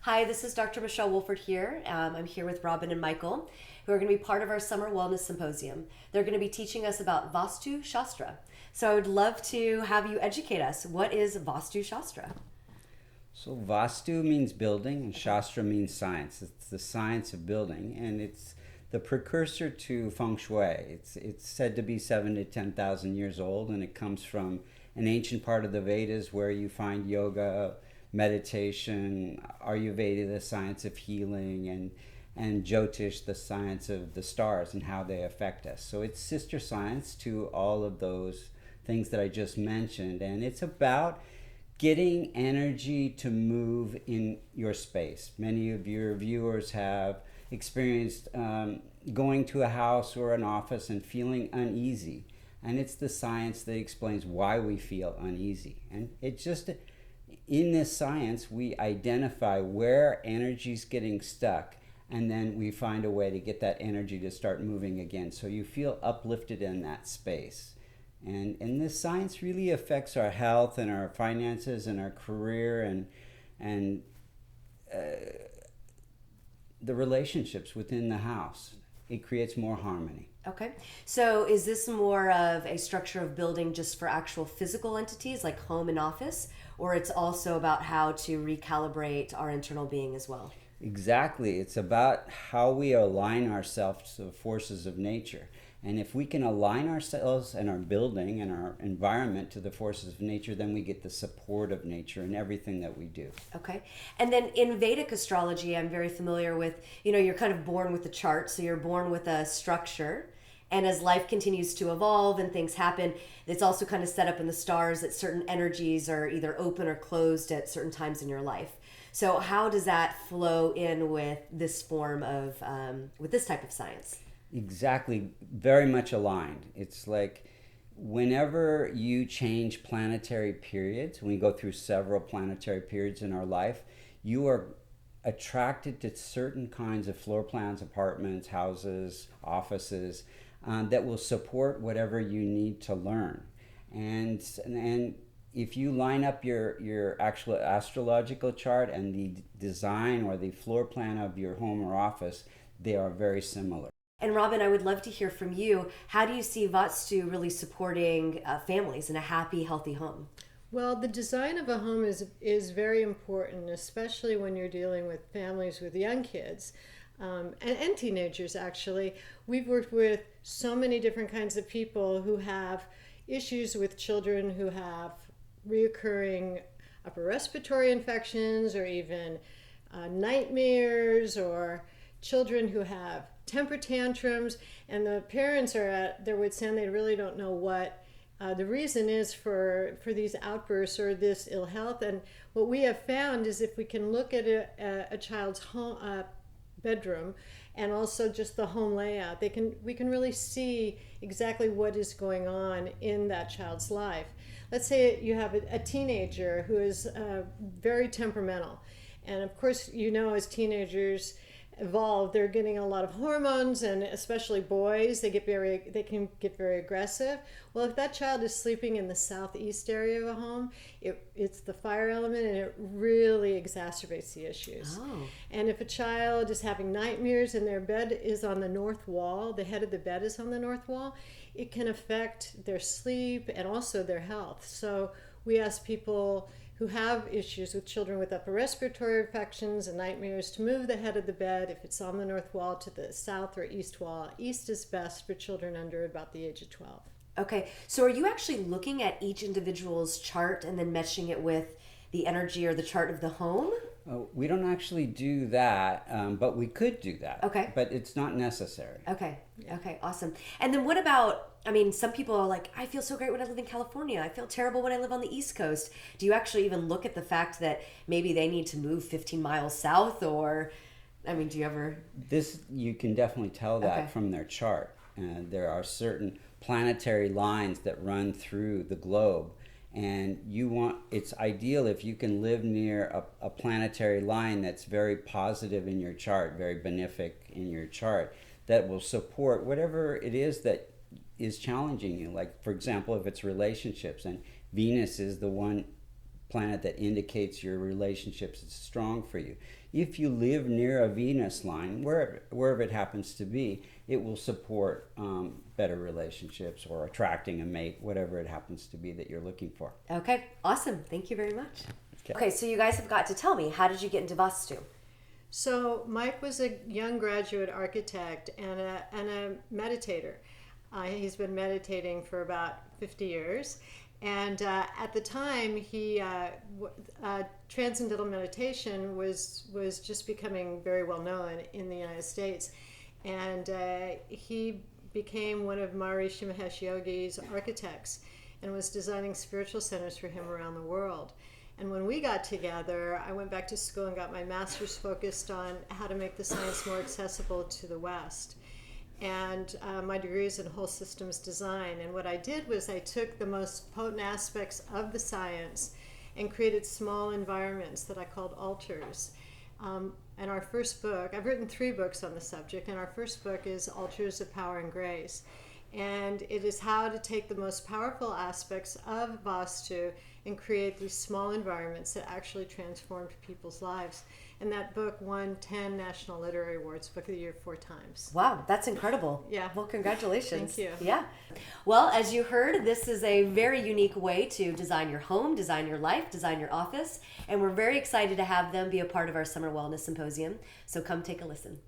Hi, this is Dr. Michelle Wolford here. I'm here with Robin and Michael, who are going to be part of our Summer Wellness Symposium. They're going to be teaching us about Vastu Shastra. So I would love to have you educate us. What is Vastu Shastra? So Vastu means building and Shastra means science. It's the science of building, and it's the precursor to feng shui. It's said to be 7 to 10,000 years old, and it comes from an ancient part of the Vedas where you find yoga, meditation, Ayurveda, the science of healing, and Jyotish, the science of the stars and how they affect us. So it's sister science to all of those things that I just mentioned, and it's about getting energy to move in your space. Many of your viewers have experienced going to a house or an office and feeling uneasy. And it's the science that explains why we feel uneasy. And it's just in this science, we identify where energy's getting stuck, and then we find a way to get that energy to start moving again. So you feel uplifted in that space. And this science really affects our health and our finances and our career and the relationships within the house. It creates more harmony. Okay. So is this more of a structure of building just for actual physical entities like home and office, or it's also about how to recalibrate our internal being as well? Exactly. It's about how we align ourselves to the forces of nature. And if we can align ourselves and our building and our environment to the forces of nature, then we get the support of nature in everything that we do. Okay. And then in Vedic astrology, I'm very familiar with, you're kind of born with a chart. So you're born with a structure. And as life continues to evolve and things happen, it's also kind of set up in the stars that certain energies are either open or closed at certain times in your life. So how does that flow in with this form of, with this type of science? Exactly, very much aligned. It's like whenever you change planetary periods, when we go through several planetary periods in our life, you are attracted to certain kinds of floor plans, apartments, houses, offices that will support whatever you need to learn. And if you line up your actual astrological chart and the design or the floor plan of your home or office, they are very similar. And Robin, I would love to hear from you. How do you see Vastu really supporting families in a happy, healthy home? Well, the design of a home is very important, especially when you're dealing with families with young kids and teenagers, actually. We've worked with so many different kinds of people who have issues with children who have reoccurring upper respiratory infections or even nightmares, or children who have temper tantrums, and the parents are at their wits' end. They really don't know what the reason is for these outbursts or this ill health. And what we have found is if we can look at a child's home bedroom and also just the home layout, we can really see exactly what is going on in that child's life. Let's say you have a teenager who is very temperamental, and of course, as teenagers evolve, they're getting a lot of hormones, and especially boys, they can get very aggressive. Well, if that child is sleeping in the southeast area of a home, it's the fire element, and it really exacerbates the issues. Oh. And if a child is having nightmares and their bed is on the north wall, the head of the bed is on the north wall, it can affect their sleep and also their health. So we ask people who have issues with children with upper respiratory infections and nightmares to move the head of the bed, if it's on the north wall, to the south or east wall. East is best for children under about the age of 12. Okay, so are you actually looking at each individual's chart and then meshing it with the energy or the chart of the home? We don't actually do that, but we could do that. Okay. But it's not necessary. Okay, awesome. And then what about, some people are like, I feel so great when I live in California. I feel terrible when I live on the East Coast. Do you actually even look at the fact that maybe they need to move 15 miles south, or, do you ever? You can definitely tell that Okay. from their chart. There are certain planetary lines that run through the globe, and it's ideal if you can live near a planetary line that's very positive in your chart, very benefic in your chart, that will support whatever it is that is challenging you. Like, for example, if it's relationships, and Venus is the one planet that indicates your relationships is strong for you. If you live near a Venus line, wherever it happens to be, it will support better relationships or attracting a mate, whatever it happens to be that you're looking for. Okay, awesome. Thank you very much. Okay, so you guys have got to tell me, how did you get into Vastu? So Mike was a young graduate architect and a meditator. He's been meditating for about 50 years. And at the time, transcendental meditation was just becoming very well known in the United States. And he became one of Maharishi Mahesh Yogi's architects and was designing spiritual centers for him around the world. And when we got together, I went back to school and got my master's focused on how to make the science more accessible to the West. And my degree is in whole systems design. And what I did was I took the most potent aspects of the science and created small environments that I called altars. And our first book, I've written 3 books on the subject, and our first book is Altars of Power and Grace. And it is how to take the most powerful aspects of Vastu and create these small environments that actually transformed people's lives. And that book won 10 National Literary Awards, Book of the Year 4 times. Wow, that's incredible. Yeah. Well, congratulations. Thank you. Yeah. Well, as you heard, this is a very unique way to design your home, design your life, design your office. And we're very excited to have them be a part of our Summer Wellness Symposium. So come take a listen.